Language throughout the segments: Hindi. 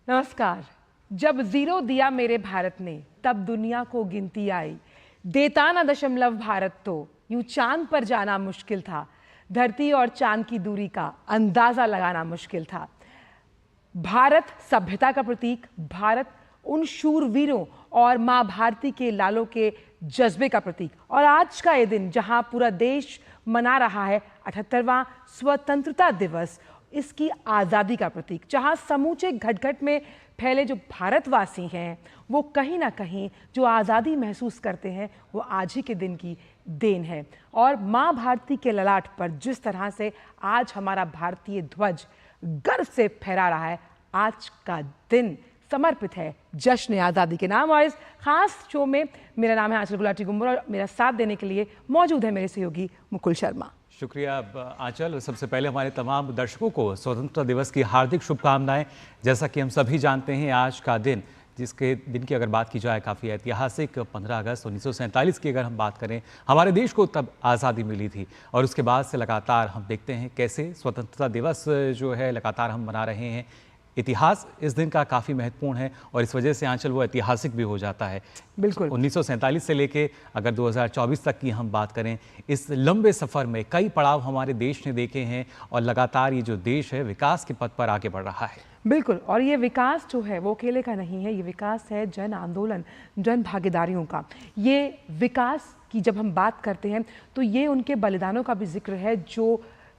नमस्कार। जब जीरो दिया मेरे भारत ने तब दुनिया को गिनती आई। देता ना दशमलव भारत तो यूं चांद पर जाना मुश्किल था। धरती और चांद की दूरी का अंदाजा लगाना मुश्किल था। भारत सभ्यता का प्रतीक, भारत उन शूरवीरों और मां भारती के लालों के जज्बे का प्रतीक। और आज का ये दिन जहां पूरा देश मना रहा है 78वां स्वतंत्रता दिवस, इसकी आज़ादी का प्रतीक, जहां समूचे घट-घट में फैले जो भारतवासी हैं वो कहीं ना कहीं जो आज़ादी महसूस करते हैं वो आज ही के दिन की देन है। और मां भारती के ललाट पर जिस तरह से आज हमारा भारतीय ध्वज गर्व से फहरा रहा है, आज का दिन समर्पित है जश्न आज़ादी के नाम। और इस खास शो में मेरा नाम है आंचल गुलाटी गुम्बर और मेरा साथ देने के लिए मौजूद है मेरे सहयोगी मुकुल शर्मा। शुक्रिया आंचल। सबसे पहले हमारे तमाम दर्शकों को स्वतंत्रता दिवस की हार्दिक शुभकामनाएं। जैसा कि हम सभी जानते हैं, आज का दिन, जिसके दिन की अगर बात की जाए काफ़ी ऐतिहासिक, 15 अगस्त 1947 की अगर हम बात करें, हमारे देश को तब आज़ादी मिली थी। और उसके बाद से लगातार हम देखते हैं कैसे स्वतंत्रता दिवस जो है लगातार हम मना रहे हैं। इतिहास इस दिन का काफ़ी महत्वपूर्ण है और इस वजह से आंचल वो ऐतिहासिक भी हो जाता है। बिल्कुल 1947 से लेके अगर 2024 तक की हम बात करें, इस लंबे सफ़र में कई पड़ाव हमारे देश ने देखे हैं और लगातार ये जो देश है विकास के पथ पर आगे बढ़ रहा है। बिल्कुल। और ये विकास जो है वो अकेले का नहीं है, ये विकास है जन आंदोलन, जन भागीदारियों का। ये विकास की जब हम बात करते हैं तो ये उनके बलिदानों का भी जिक्र है जो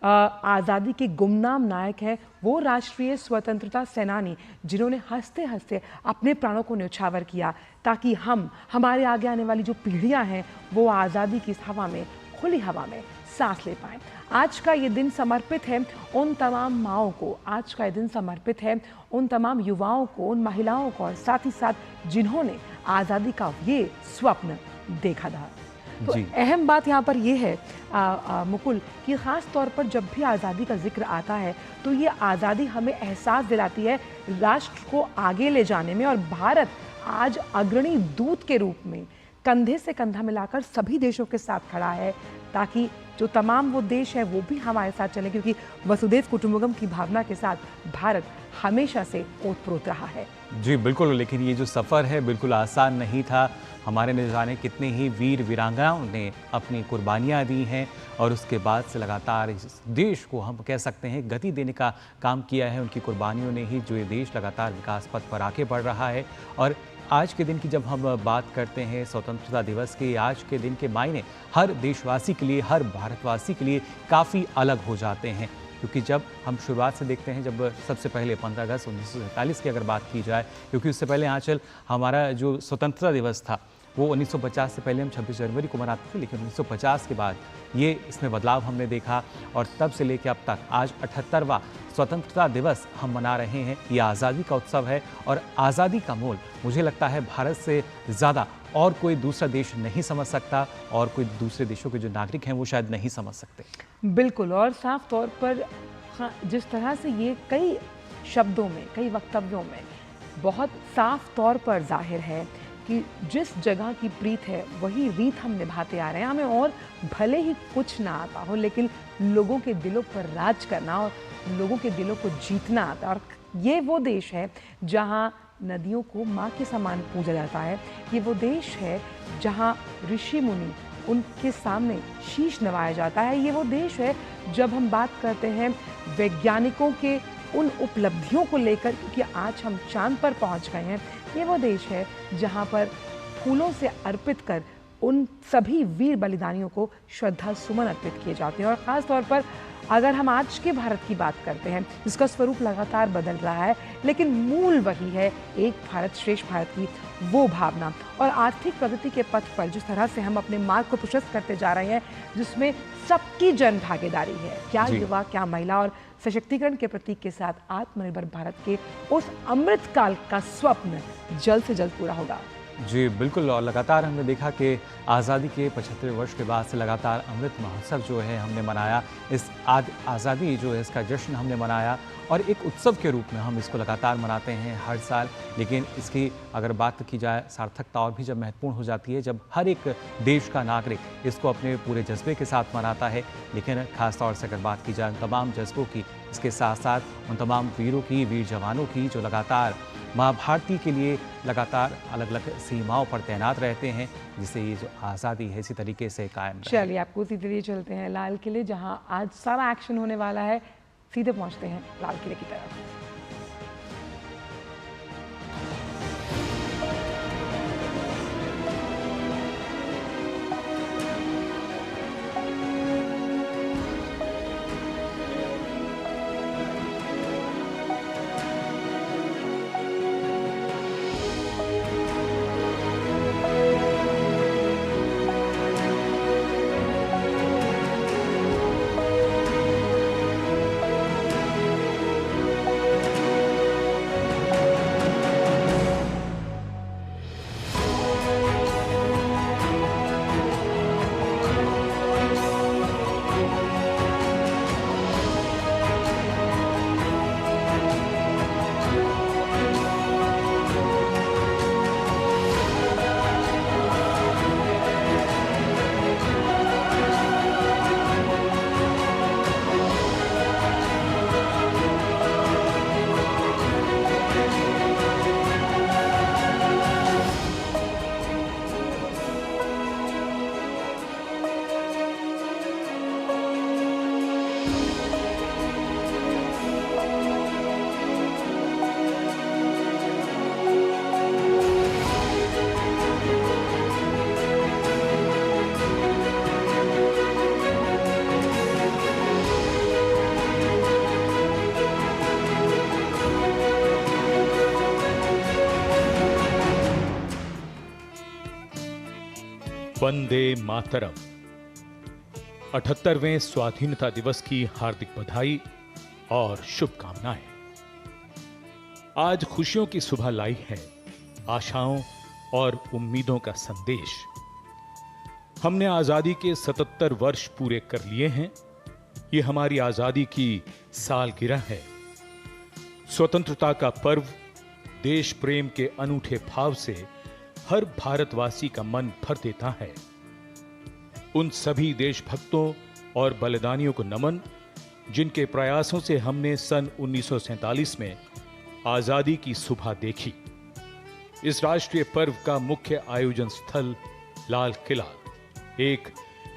आज़ादी के गुमनाम नायक हैं, वो राष्ट्रीय स्वतंत्रता सेनानी जिन्होंने हंसते हंसते अपने प्राणों को न्यौछावर किया ताकि हमारे आगे आने वाली जो पीढ़ियां हैं वो आज़ादी की इस हवा में, खुली हवा में सांस ले पाएं। आज का ये दिन समर्पित है उन तमाम माँओं को, आज का ये दिन समर्पित है उन तमाम युवाओं को, उन महिलाओं को, और साथ ही साथ जिन्होंने आज़ादी का ये स्वप्न देखा था। तो अहम बात यहाँ पर यह है मुकुल कि ख़ास तौर पर जब भी आज़ादी का जिक्र आता है तो ये आज़ादी हमें एहसास दिलाती है राष्ट्र को आगे ले जाने में। और भारत आज अग्रणी दूत के रूप में कंधे से कंधा मिलाकर सभी देशों के साथ खड़ा है ताकि जो तमाम वो देश हैं वो भी हमारे साथ चलें, क्योंकि वसुधैव कुटुंबकम की भावना के साथ भारत हमेशा से ओतप्रोत रहा है। जी बिल्कुल, लेकिन ये जो सफ़र है बिल्कुल आसान नहीं था। हमारे न जाने कितने ही वीर वीरांगनाओं ने अपनी कुर्बानियाँ दी हैं और उसके बाद से लगातार इस देश को हम कह सकते हैं गति देने का काम किया है। उनकी कुर्बानियों ने ही जो ये देश लगातार विकास पथ पर आगे बढ़ रहा है। और आज के दिन की जब हम बात करते हैं स्वतंत्रता दिवस के, आज के दिन के मायने हर देशवासी के लिए, हर भारतवासी के लिए काफ़ी अलग हो जाते हैं। क्योंकि जब हम शुरुआत से देखते हैं, जब सबसे पहले 15 अगस्त 1947 की अगर बात की जाए, क्योंकि उससे पहले आंचल हमारा जो स्वतंत्रता दिवस था वो 1950 से पहले हम 26 जनवरी को मनाते थे, लेकिन 1950 के बाद ये इसमें बदलाव हमने देखा और तब से लेकर अब तक आज 78वां स्वतंत्रता दिवस हम मना रहे हैं। ये आज़ादी का उत्सव है और आज़ादी का मोल मुझे लगता है भारत से ज़्यादा और कोई दूसरा देश नहीं समझ सकता और कोई दूसरे देशों के जो नागरिक हैं वो शायद नहीं समझ सकते। बिल्कुल। और साफ तौर पर जिस तरह से ये कई शब्दों में, कई वक्तव्यों में बहुत साफ तौर पर जाहिर है कि जिस जगह की प्रीत है वही रीत हम निभाते आ रहे हैं। हमें और भले ही कुछ ना आता हो लेकिन लोगों के दिलों पर राज करना और लोगों के दिलों को जीतना आता है। और ये वो देश है जहाँ नदियों को माँ के समान पूजा जाता है। ये वो देश है जहाँ ऋषि मुनि उनके सामने शीश नवाया जाता है। ये वो देश है जब हम बात करते हैं वैज्ञानिकों के उन उपलब्धियों को लेकर, क्योंकि आज हम चांद पर पहुंच गए हैं। ये वो देश है जहां पर फूलों से अर्पित कर उन सभी वीर बलिदानियों को श्रद्धा सुमन अर्पित किए जाते हैं। और ख़ास तौर पर अगर हम आज के भारत की बात करते हैं जिसका स्वरूप लगातार बदल रहा है, लेकिन मूल वही है, एक भारत श्रेष्ठ भारत की वो भावना। और आर्थिक प्रगति के पथ पर जिस तरह से हम अपने मार्ग को प्रशस्त करते जा रहे हैं, जिसमें सबकी जन भागीदारी है, क्या युवा, क्या महिला, और सशक्तिकरण के प्रतीक के साथ आत्मनिर्भर भारत के उस अमृत काल का स्वप्न जल्द से जल्द पूरा होगा। जी बिल्कुल, और लगातार हमने देखा कि आज़ादी के 75 वर्ष के बाद से लगातार अमृत महोत्सव जो है हमने मनाया। इस आज़ादी जो है इसका जश्न हमने मनाया और एक उत्सव के रूप में हम इसको लगातार मनाते हैं हर साल। लेकिन इसकी अगर बात की जाए सार्थकता और भी जब महत्वपूर्ण हो जाती है जब हर एक देश का नागरिक इसको अपने पूरे जज्बे के साथ मनाता है। लेकिन ख़ास तौर से अगर बात की जाए उन तमाम जज्बों की, इसके साथ साथ उन तमाम वीरों की, वीर जवानों की जो लगातार माँ भारती के लिए लगातार अलग अलग सीमाओं पर तैनात रहते हैं, जिससे ये जो आज़ादी है इसी तरीके से कायम रहे। चलिए आपको उसी तरह चलते हैं लाल किले, जहां आज सारा एक्शन होने वाला है। सीधे पहुंचते हैं लाल किले की तरफ। वंदे मातरम। 78वें स्वाधीनता दिवस की हार्दिक बधाई और शुभकामनाएं। आज खुशियों की सुबह लाई है, आशाओं और उम्मीदों का संदेश। हमने आजादी के 77 वर्ष पूरे कर लिए हैं। ये हमारी आजादी की सालगिरह है। स्वतंत्रता का पर्व देश प्रेम के अनूठे भाव से हर भारतवासी का मन भर देता है। उन सभी देशभक्तों और बलिदानियों को नमन, जिनके प्रयासों से हमने सन 1947 में आजादी की सुबह देखी। इस राष्ट्रीय पर्व का मुख्य आयोजन स्थल लाल किला एक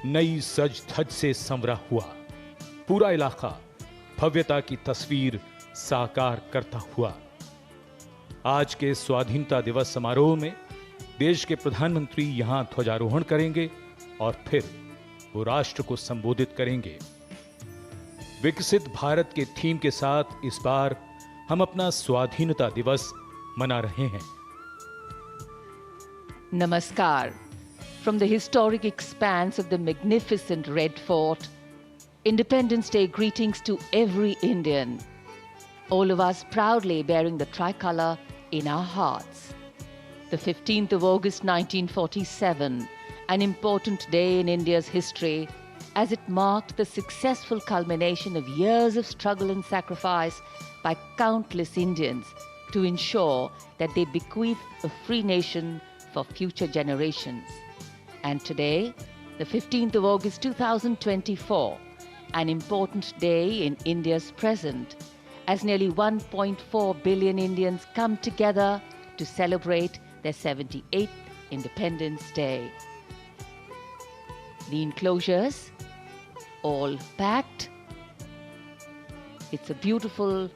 नई सज धज से संवरा हुआ। पूरा इलाका भव्यता की तस्वीर साकार करता हुआ। आज के स्वाधीनता दिवस समारोह में देश के प्रधानमंत्री यहां ध्वजारोहण करेंगे और फिर वो राष्ट्र को संबोधित करेंगे। विकसित भारत के थीम के साथ इस बार हम अपना स्वाधीनता दिवस मना रहे हैं। Namaskar. From the historic expanse of the magnificent Red Fort, Independence Day greetings to every Indian. All of us proudly bearing the tricolor in our hearts. The 15th of August 1947, an important day in India's history, as it marked the successful culmination of years of struggle and sacrifice by countless Indians to ensure that they bequeath a free nation for future generations. And today, the 15th of August 2024, an important day in India's present, as nearly 1.4 billion Indians come together to celebrate their 78th Independence Day. The enclosures, all packed. It's a beautiful,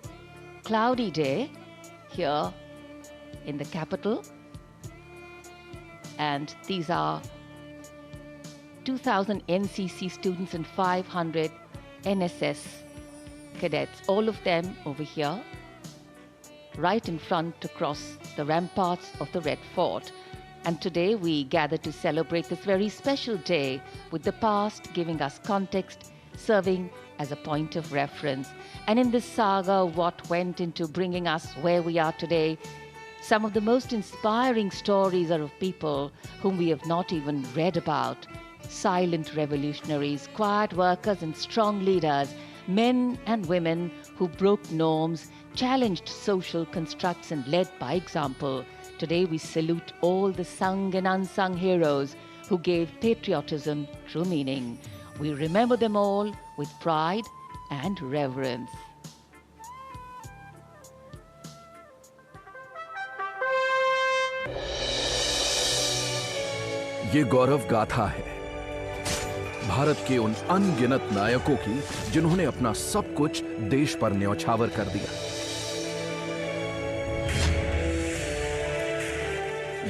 cloudy day here in the capital. And these are 2,000 NCC students and 500 NSS cadets, all of them over here, right in front to cross the ramparts of the Red Fort. And today we gather to celebrate this very special day with the past giving us context, serving as a point of reference. And in this saga, what went into bringing us where we are today, Some of the most inspiring stories are of people whom we have not even read about. Silent revolutionaries, quiet workers and strong leaders, men and women who broke norms, challenged social constructs and led by example. Today we salute all the sung and unsung heroes who gave patriotism true meaning. We remember them all with pride and reverence. ये गौरव गाथा है भारत के उन अनगिनत नायकों की जिन्होंने अपना सब कुछ देश पर न्यौछावर कर दिया।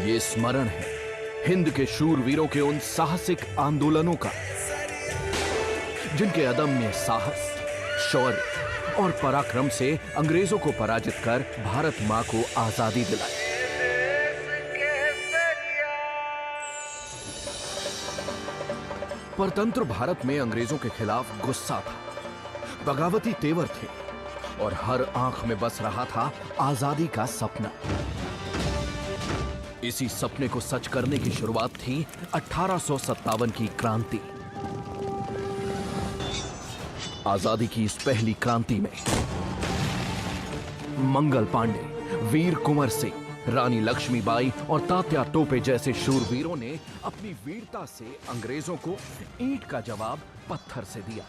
ये स्मरण है हिंद के शूरवीरों के उन साहसिक आंदोलनों का जिनके अदम्य साहस, शौर्य और पराक्रम से अंग्रेजों को पराजित कर भारत मां को आजादी दिलाई। परतंत्र भारत में अंग्रेजों के खिलाफ गुस्सा था, बगावती तेवर थे और हर आंख में बस रहा था आजादी का सपना। इसी सपने को सच करने की शुरुआत थी 1857 की क्रांति। आजादी की इस पहली क्रांति में मंगल पांडे, वीर कुंवर सिंह, रानी लक्ष्मीबाई और तात्या टोपे जैसे शूरवीरों ने अपनी वीरता से अंग्रेजों को ईंट का जवाब पत्थर से दिया।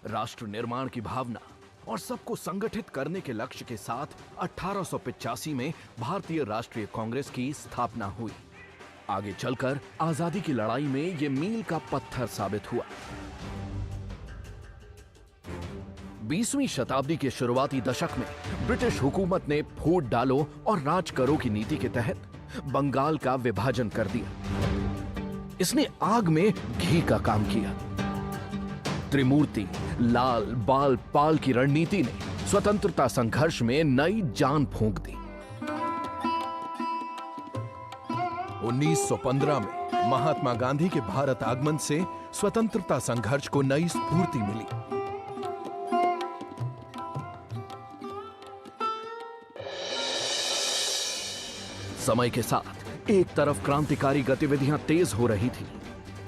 राष्ट्र निर्माण की भावना और सबको संगठित करने के लक्ष्य के साथ 1885 में भारतीय राष्ट्रीय कांग्रेस की स्थापना हुई। आगे चलकर आजादी की लड़ाई में यह मील का पत्थर साबित हुआ। 20वीं शताब्दी के शुरुआती दशक में ब्रिटिश हुकूमत ने फूट डालो और राज करो की नीति के तहत बंगाल का विभाजन कर दिया। इसने आग में घी का काम किया। त्रिमूर्ति, लाल, बाल, पाल की रणनीति ने स्वतंत्रता संघर्ष में नई जान फूंक दी। 1915 में महात्मा गांधी के भारत आगमन से स्वतंत्रता संघर्ष को नई स्फूर्ति मिली। समय के साथ एक तरफ क्रांतिकारी गतिविधियां तेज हो रही थी,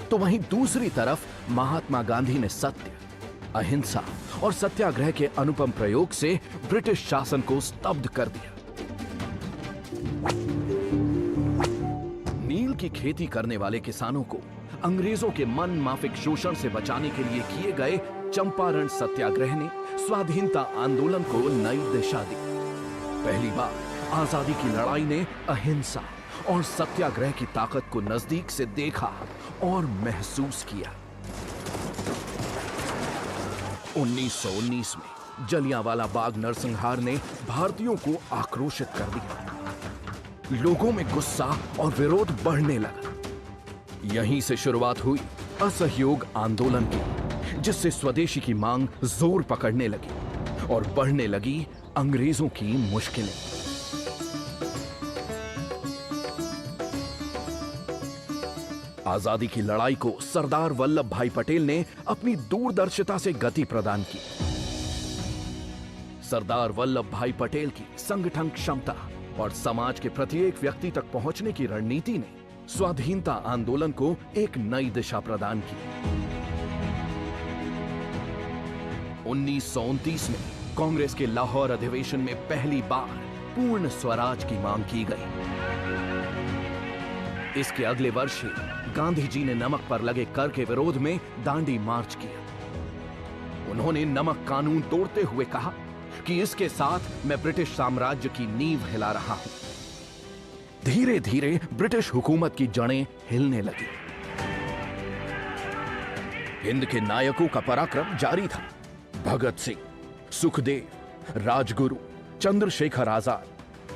तो वहीं दूसरी तरफ महात्मा गांधी ने सत्य, अहिंसा और सत्याग्रह के अनुपम प्रयोग से ब्रिटिश शासन को स्तब्ध कर दिया। नील की खेती करने वाले किसानों को अंग्रेजों के मन माफिक शोषण से बचाने के लिए किए गए चंपारण सत्याग्रह ने स्वाधीनता आंदोलन को नई दिशा दी। पहली बार आजादी की लड़ाई ने अहिंसा और सत्याग्रह की ताकत को नजदीक से देखा और महसूस किया। 1919 में जलियांवाला बाग नरसंहार ने भारतीयों को आक्रोशित कर दिया। लोगों में गुस्सा और विरोध बढ़ने लगा। यहीं से शुरुआत हुई असहयोग आंदोलन की, जिससे स्वदेशी की मांग जोर पकड़ने लगी और बढ़ने लगी अंग्रेजों की मुश्किलें। आजादी की लड़ाई को सरदार वल्लभ भाई पटेल ने अपनी दूरदर्शिता से गति प्रदान की। सरदार वल्लभ भाई पटेल की संगठन क्षमता और समाज के प्रत्येक व्यक्ति तक पहुंचने की रणनीति ने स्वाधीनता आंदोलन को एक नई दिशा प्रदान की। 1929 में कांग्रेस के लाहौर अधिवेशन में पहली बार पूर्ण स्वराज की मांग की गई। इसके अगले वर्ष ही गांधी जी ने नमक पर लगे कर के विरोध में दांडी मार्च किया। उन्होंने नमक कानून तोड़ते हुए कहा कि इसके साथ मैं ब्रिटिश साम्राज्य की नींव हिला रहा हूं। धीरे धीरे ब्रिटिश हुकूमत की जड़ें हिलने लगी। हिंद के नायकों का पराक्रम जारी था। भगत सिंह, सुखदेव, राजगुरु, चंद्रशेखर आजाद,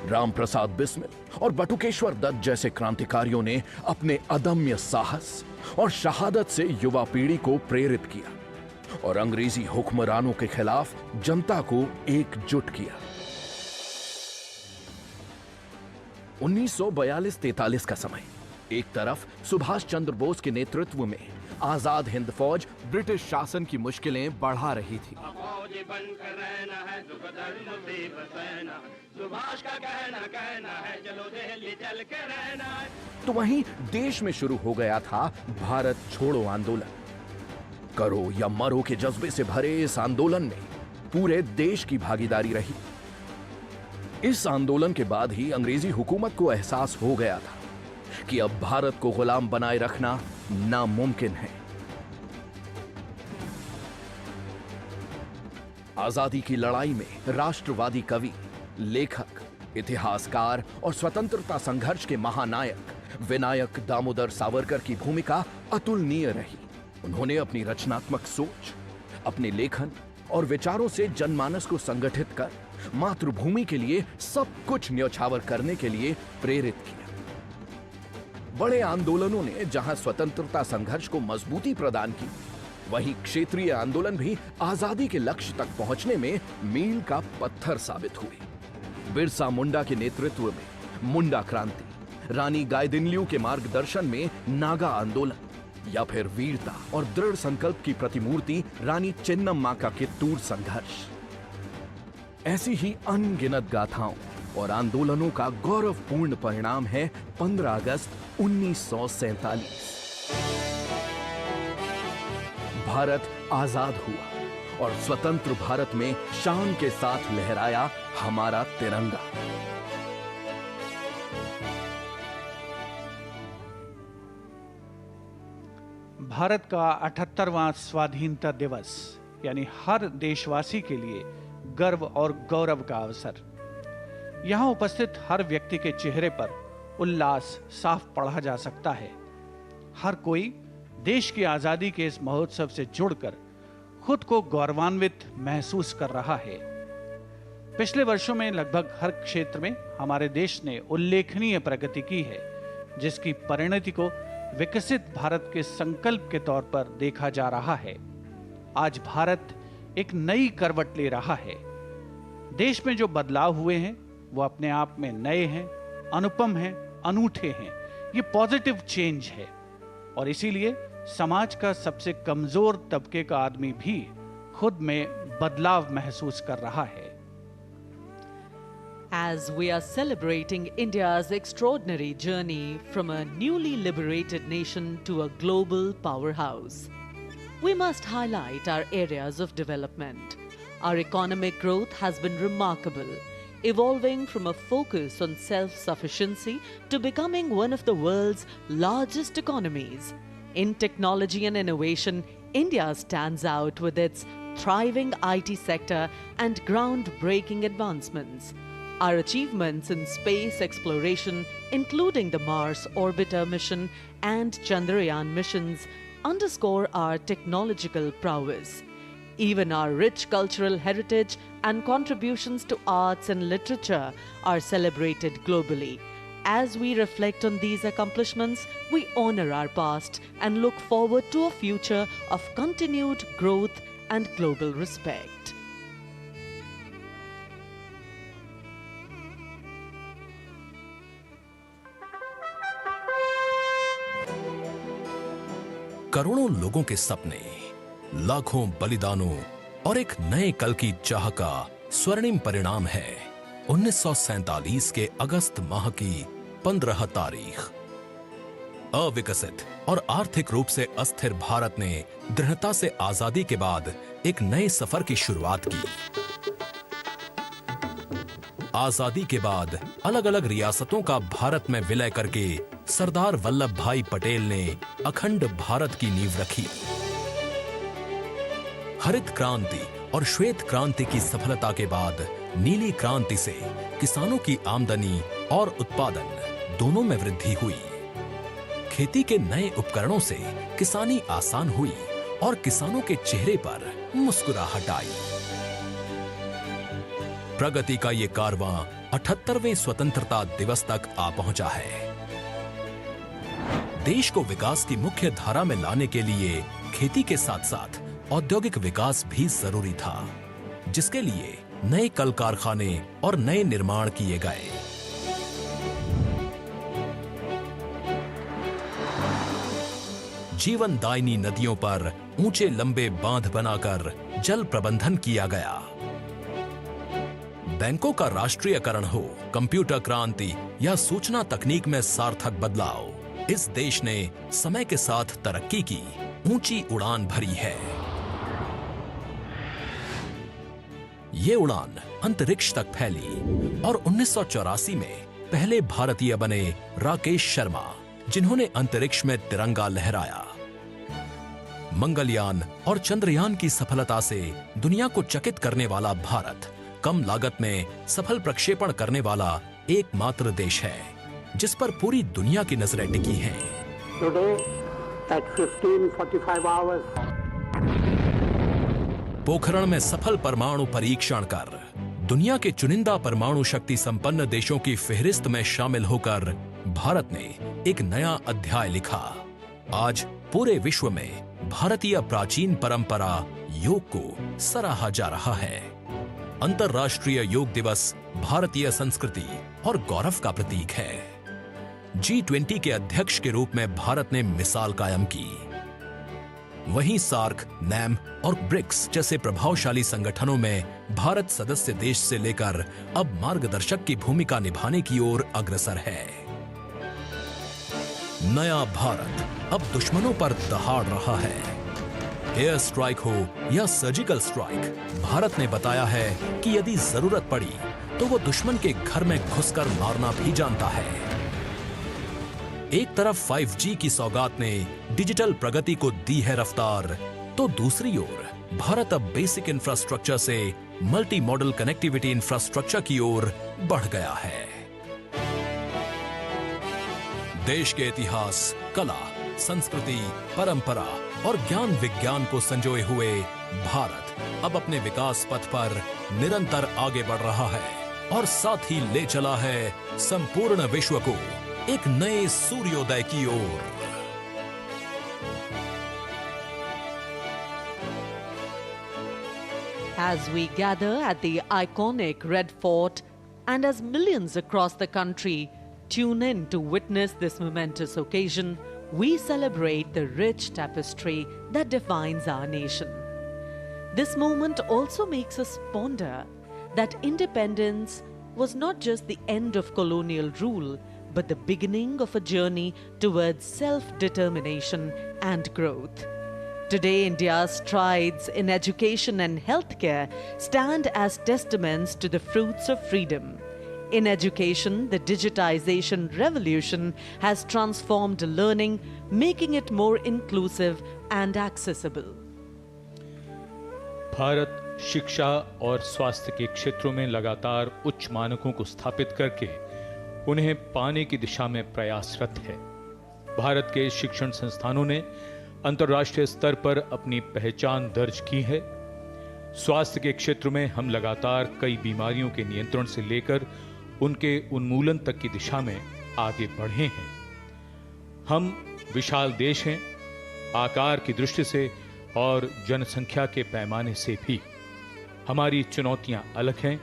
रामप्रसाद बिस्मिल और बटुकेश्वर दत्त जैसे क्रांतिकारियों ने अपने अदम्य साहस और शहादत से युवा पीढ़ी को प्रेरित किया और अंग्रेजी हुक्मरानों के खिलाफ जनता को एकजुट किया। 1942-43 का समय एक तरफ सुभाष चंद्र बोस के नेतृत्व में आजाद हिंद फौज ब्रिटिश शासन की मुश्किलें बढ़ा रही थी। फौजी बनकर रहना है, दुख दर्द मुसीबत सहना, सुभाष का कहना है, चलो दिल्ली चल के रहना है। तो वहीं देश में शुरू हो गया था भारत छोड़ो आंदोलन। करो या मरो के जज्बे से भरे इस आंदोलन में पूरे देश की भागीदारी रही। इस आंदोलन के बाद ही अंग्रेजी हुकूमत को एहसास हो गया था कि अब भारत को गुलाम बनाए रखना नामुमकिन है। आजादी की लड़ाई में राष्ट्रवादी कवि, लेखक, इतिहासकार और स्वतंत्रता संघर्ष के महानायक विनायक दामोदर सावरकर की भूमिका अतुलनीय रही। उन्होंने अपनी रचनात्मक सोच, अपने लेखन और विचारों से जनमानस को संगठित कर मातृभूमि के लिए सब कुछ न्यौछावर करने के लिए प्रेरित किया। बड़े आंदोलनों ने जहां स्वतंत्रता संघर्ष को मजबूती प्रदान की, वहीं क्षेत्रीय आंदोलन भी आजादी के लक्ष्य तक पहुंचने में मील का पत्थर साबित हुए। बिरसा मुंडा के नेतृत्व में मुंडा क्रांति, रानी गाइदिन्लियू के मार्गदर्शन में नागा आंदोलन, या फिर वीरता और दृढ़ संकल्प की प्रतिमूर्ति रानी चेन्नम्मा का कित्तूर संघर्ष। ऐसी ही अनगिनत गाथाओं और आंदोलनों का गौरवपूर्ण परिणाम है 15 अगस्त 1947। भारत आजाद हुआ और स्वतंत्र भारत में शान के साथ लहराया हमारा तिरंगा। भारत का 78वां स्वाधीनता दिवस यानी हर देशवासी के लिए गर्व और गौरव का अवसर। यहां उपस्थित हर व्यक्ति के चेहरे पर उल्लास साफ पढ़ा जा सकता है। हर कोई देश की आजादी के इस महोत्सव से जुड़कर खुद को गौरवान्वित महसूस कर रहा है। पिछले वर्षों में लगभग हर क्षेत्र में हमारे देश ने उल्लेखनीय प्रगति की है, जिसकी परिणति को विकसित भारत के संकल्प के तौर पर देखा जा रहा है। आज भारत एक नई करवट ले रहा है। देश में जो बदलाव हुए हैं वो अपने आप में नए हैं, अनुपम हैं, अनूठे हैं। ये पॉजिटिव चेंज है और इसीलिए समाज का सबसे कमजोर तबके का आदमी भी खुद में बदलाव महसूस कर रहा है। As we are celebrating India's extraordinary journey from a newly liberated nation to a global powerhouse, we must highlight our areas of development. Our economic growth has been remarkable, evolving from a focus on self-sufficiency to becoming one of the world's largest economies. In technology and innovation, India stands out with its thriving IT sector and groundbreaking advancements. Our achievements in space exploration, including the Mars Orbiter mission and Chandrayaan missions, underscore our technological prowess. Even our rich cultural heritage and contributions to arts and literature are celebrated globally. As we reflect on these accomplishments, we honor our past and look forward to a future of continued growth and global respect. करोड़ों लोगों के सपने, लाखों बलिदानों और एक नए कल की चाह का स्वर्णिम परिणाम है 1947 के अगस्त माह की 15 तारीख। अविकसित और आर्थिक रूप से अस्थिर भारत ने दृढ़ता से आजादी के बाद एक नए सफर की शुरुआत की। आजादी के बाद अलग अलग रियासतों का भारत में विलय करके सरदार वल्लभ भाई पटेल ने अखंड भारत की नींव रखी। हरित क्रांति और श्वेत क्रांति की सफलता के बाद नीली क्रांति से किसानों की आमदनी और उत्पादन दोनों में वृद्धि हुई। खेती के नए उपकरणों से किसानी आसान हुई और किसानों के चेहरे पर मुस्कुराहट आई। प्रगति का ये कारवां 78वें स्वतंत्रता दिवस तक आ पहुंचा है। देश को विकास की मुख्य धारा में लाने के लिए खेती के साथ साथ औद्योगिक विकास भी जरूरी था, जिसके लिए नए कल कारखाने और नए निर्माण किए गए। जीवनदायिनी नदियों पर ऊंचे लंबे बांध बनाकर जल प्रबंधन किया गया। बैंकों का राष्ट्रीयकरण हो, कंप्यूटर क्रांति या सूचना तकनीक में सार्थक बदलाव, इस देश ने समय के साथ तरक्की की ऊंची उड़ान भरी है। ये उड़ान अंतरिक्ष तक फैली और 1984 में पहले भारतीय बने राकेश शर्मा, जिन्होंने अंतरिक्ष में तिरंगा लहराया। मंगलयान और चंद्रयान की सफलता से दुनिया को चकित करने वाला भारत कम लागत में सफल प्रक्षेपण करने वाला एकमात्र देश है जिस पर पूरी दुनिया की नजरें टिकी हैं। Today, at 15:45 hours, पोखरण में सफल परमाणु परीक्षण कर दुनिया के चुनिंदा परमाणु शक्ति संपन्न देशों की फेहरिस्त में शामिल होकर भारत ने एक नया अध्याय लिखा। आज पूरे विश्व में भारतीय प्राचीन परंपरा योग को सराहा जा रहा है। अंतर्राष्ट्रीय योग दिवस भारतीय संस्कृति और गौरव का प्रतीक है। G20 के अध्यक्ष के रूप में भारत ने मिसाल कायम की। वहीं सार्क, नैम और ब्रिक्स जैसे प्रभावशाली संगठनों में भारत सदस्य देश से लेकर अब मार्गदर्शक की भूमिका निभाने की ओर अग्रसर है। नया भारत अब दुश्मनों पर दहाड़ रहा है। एयर स्ट्राइक हो या सर्जिकल स्ट्राइक, भारत ने बताया है कि यदि जरूरत पड़ी तो वो दुश्मन के घर में घुसकर मारना भी जानता है। एक तरफ 5G की सौगात ने डिजिटल प्रगति को दी है रफ्तार, तो दूसरी ओर भारत अब बेसिक इंफ्रास्ट्रक्चर से मल्टी मॉडल कनेक्टिविटी इंफ्रास्ट्रक्चर की ओर बढ़ गया है। देश के इतिहास, कला, संस्कृति, परंपरा और ज्ञान विज्ञान को संजोए हुए भारत अब अपने विकास पथ पर निरंतर आगे बढ़ रहा है और साथ ही ले चला है संपूर्ण विश्व को एक नए सूर्योदय की ओर। As we gather at the iconic Red Fort and as millions across the country tune in to witness this momentous occasion, we celebrate the rich tapestry that defines our nation. This moment also makes us ponder that independence was not just the end of colonial rule, but the beginning of a journey towards self-determination and growth. Today, India's strides in education and healthcare stand as testaments to the fruits of freedom. In education, the digitization revolution has transformed learning, making it more inclusive and accessible. Bharat शिक्षा और स्वास्थ्य के क्षेत्रों में लगातार उच्च मानकों को स्थापित करके उन्हें पाने की दिशा में प्रयासरत है। भारत के शिक्षण संस्थानों ने अंतर्राष्ट्रीय स्तर पर अपनी पहचान दर्ज की है। स्वास्थ्य के क्षेत्र में हम लगातार कई बीमारियों के नियंत्रण से लेकर उनके उन्मूलन तक की दिशा में आगे बढ़े हैं। हम विशाल देश हैं, आकार की दृष्टि से और जनसंख्या के पैमाने से भी हमारी चुनौतियां अलग हैं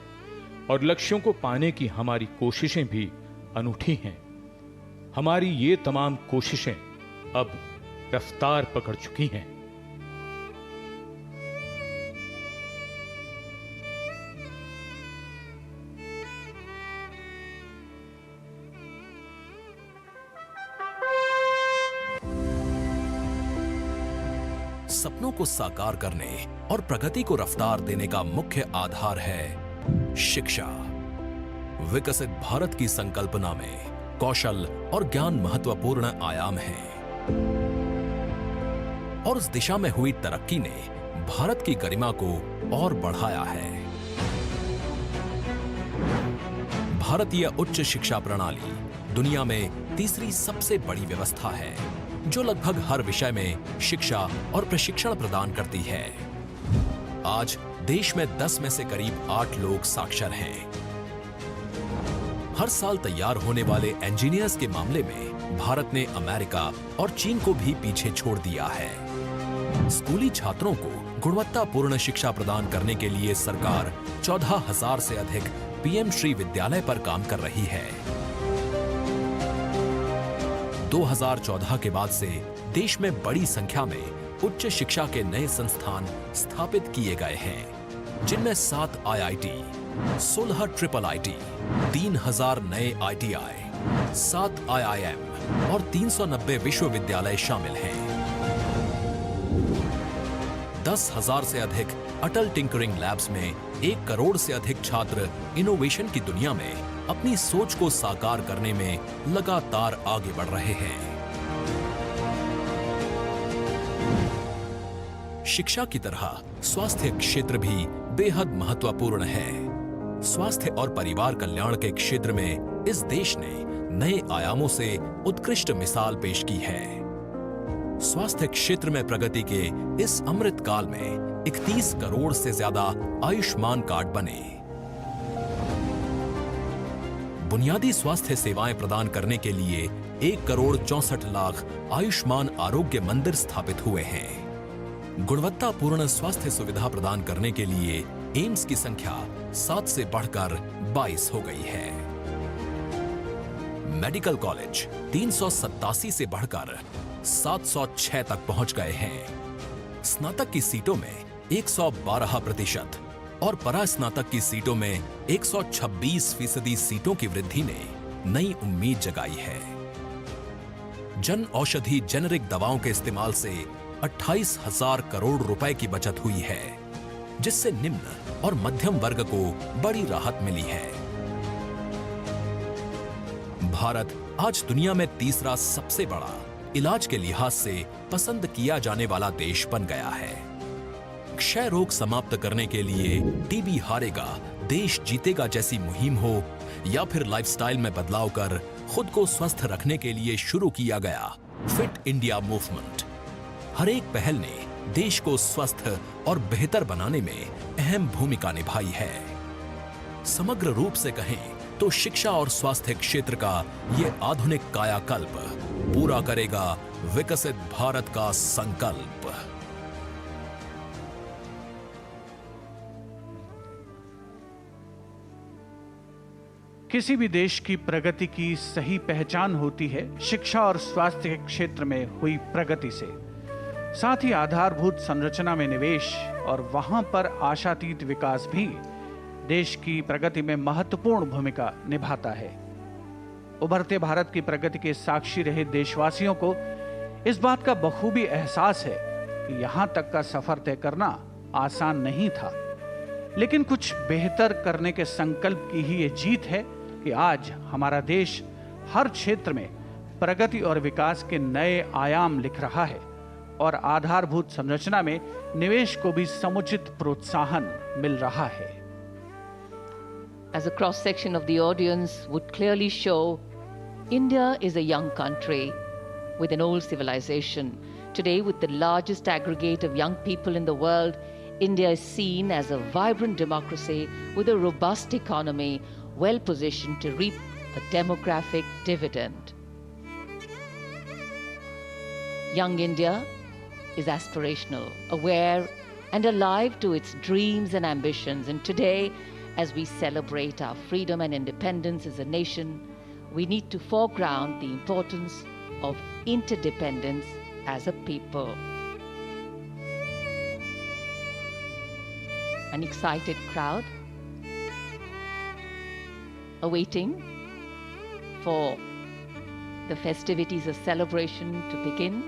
और लक्ष्यों को पाने की हमारी कोशिशें भी अनूठी हैं। हमारी ये तमाम कोशिशें अब रफ्तार पकड़ चुकी हैं। सपनों को साकार करने और प्रगति को रफ्तार देने का मुख्य आधार है शिक्षा। विकसित भारत की संकल्पना में कौशल और ज्ञान महत्वपूर्ण आयाम हैं और उस दिशा में हुई तरक्की ने भारत की गरिमा को और बढ़ाया है। भारतीय उच्च शिक्षा प्रणाली दुनिया में तीसरी सबसे बड़ी व्यवस्था है जो लगभग हर विषय में शिक्षा और प्रशिक्षण प्रदान करती है। आज देश में 10 में से करीब 8 लोग साक्षर हैं। हर साल तैयार होने वाले इंजीनियर्स के मामले में भारत ने अमेरिका और चीन को भी पीछे छोड़ दिया है। स्कूली छात्रों को गुणवत्तापूर्ण शिक्षा प्रदान करने के लिए सरकार 14,000 से अधिक पीएम श्री विद्यालय पर काम कर रही है। 2014 के बाद से देश में बड़ी संख्या में उच्च शिक्षा के नए संस्थान स्थापित किए गए हैं, जिनमें 7 IIT, 16 IIIT, 3000 नए ITI, 7 IIM और 390 विश्वविद्यालय शामिल हैं। 10,000 से अधिक अटल टिंकरिंग लैब्स में 1 करोड़ से अधिक छात्र इनोवेशन की दुनिया में अपनी सोच को साकार करने में लगातार आगे बढ़ रहे हैं। शिक्षा की तरह स्वास्थ्य क्षेत्र भी बेहद महत्वपूर्ण है। स्वास्थ्य और परिवार कल्याण के क्षेत्र में इस देश ने नए आयामों से उत्कृष्ट मिसाल पेश की है। स्वास्थ्य क्षेत्र में प्रगति के इस अमृत काल में 31 करोड़ से ज्यादा आयुष्मान कार्ड बने। बुनियादी स्वास्थ्य सेवाएं प्रदान करने के लिए 1 करोड़ 64 लाख आयुष्मान आरोग्य मंदिर स्थापित हुए हैं। गुणवत्तापूर्ण स्वास्थ्य सुविधा प्रदान करने के लिए एम्स की संख्या 7 से बढ़कर 22 हो गई है। मेडिकल कॉलेज 387 से बढ़कर 706 तक पहुंच गए हैं। स्नातक की सीटों में 112% और परास्नातक की सीटों में 126% सीटों की वृद्धि ने नई उम्मीद जगाई है। जन औषधि जेनेरिक दवाओं के इस्तेमाल से 28,000 करोड़ रुपए की बचत हुई है, जिससे निम्न और मध्यम वर्ग को बड़ी राहत मिली है। भारत आज दुनिया में तीसरा सबसे बड़ा इलाज के लिहाज से पसंद किया जाने वाला देश बन गया है। क्षय रोग समाप्त करने के लिए टीबी हारेगा देश जीतेगा जैसी मुहिम हो या फिर लाइफस्टाइल में बदलाव कर खुद को स्वस्थ रखने के लिए शुरू किया गया फिट इंडिया मूवमेंट, हर एक पहल ने देश को स्वस्थ और बेहतर बनाने में अहम भूमिका निभाई है। समग्र रूप से कहें तो शिक्षा और स्वास्थ्य क्षेत्र का ये आधुनिक कायाकल्प पूरा करेगा विकसित भारत का संकल्प। किसी भी देश की प्रगति की सही पहचान होती है शिक्षा और स्वास्थ्य के क्षेत्र में हुई प्रगति से। साथ ही आधारभूत संरचना में निवेश और वहां पर आशातीत विकास भी देश की प्रगति में महत्वपूर्ण भूमिका निभाता है। उभरते भारत की प्रगति के साक्षी रहे देशवासियों को इस बात का बखूबी एहसास है कि यहां तक का सफर तय करना आसान नहीं था, लेकिन कुछ बेहतर करने के संकल्प की ही ये जीत है कि आज हमारा देश हर क्षेत्र में प्रगति और विकास के नए आयाम लिख रहा है और आधारभूत संरचना में निवेश को भी समुचित प्रोत्साहन मिल रहा है। As a cross section of the audience would clearly show, India is a young country with an old civilization. Today, with the largest aggregate of young people in the world, India is seen as a vibrant democracy with a robust economy, well positioned to reap a demographic dividend. Young India is aspirational, aware, and alive to its dreams and ambitions. And today, as we celebrate our freedom and independence as a nation, we need to foreground the importance of interdependence as a people. An excited crowd awaiting for the festivities of celebration to begin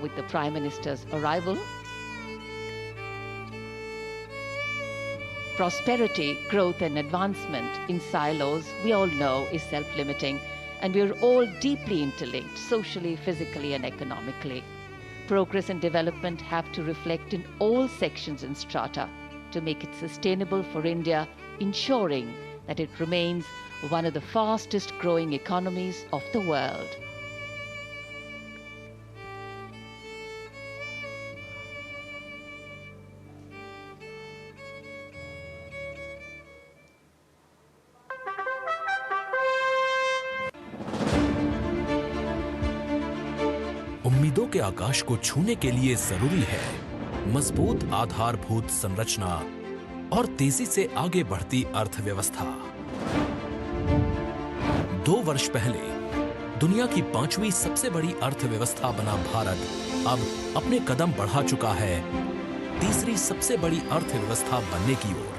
with the Prime Minister's arrival. Prosperity, growth and advancement in silos, we all know, is self-limiting, and we are all deeply interlinked socially, physically and economically. Progress and development have to reflect in all sections and strata to make it sustainable for India, ensuring that it remains one of the fastest growing economies of the world. उम्मीदों के आकाश को छूने के लिए जरूरी है मजबूत आधारभूत संरचना और तेजी से आगे बढ़ती अर्थव्यवस्था। 2 वर्ष पहले दुनिया की 5वीं सबसे बड़ी अर्थव्यवस्था बना भारत अब अपने कदम बढ़ा चुका है तीसरी सबसे बड़ी अर्थव्यवस्था बनने की ओर।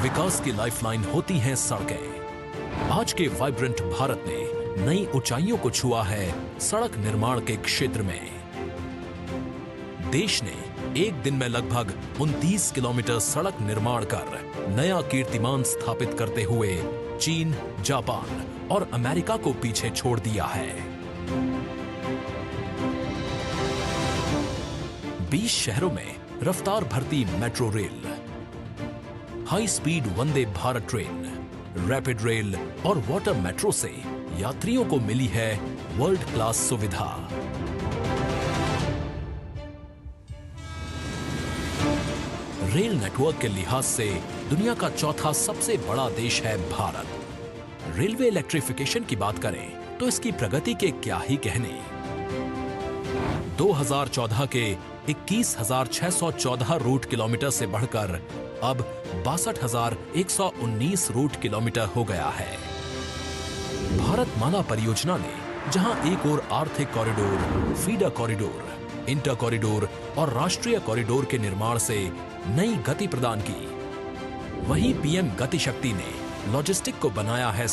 विकास की लाइफलाइन होती हैं सड़कें। आज के वाइब्रेंट भारत ने नई ऊंचाइयों को छुआ है सड़क निर्माण के क्षेत्र में। देश ने एक दिन में लगभग 29 किलोमीटर सड़क निर्माण कर नया कीर्तिमान स्थापित करते हुए चीन, जापान और अमेरिका को पीछे छोड़ दिया है। 20 शहरों में रफ्तार भरती metro rail, high speed Vande Bharat train, rapid rail और वाटर मेट्रो से यात्रियों को मिली है वर्ल्ड क्लास सुविधा। रेल नेटवर्क के लिहाज से दुनिया का चौथा सबसे बड़ा देश है भारत। रेलवे इलेक्ट्रिफिकेशन की बात करें तो इसकी प्रगति के क्या ही कहने। 2014 के 21,614 रूट किलोमीटर से बढ़कर अब 62,119 रूट किलोमीटर हो गया है। भारतमाला परियोजना ने जहां एक ओर आर्थिक corridor, feeder corridor, inter corridor और राष्ट्रीय कॉरिडोर के निर्माण से नई गति प्रदान की, वहीं पीएम गति शक्ति ने लॉजिस्टिक को बनाया है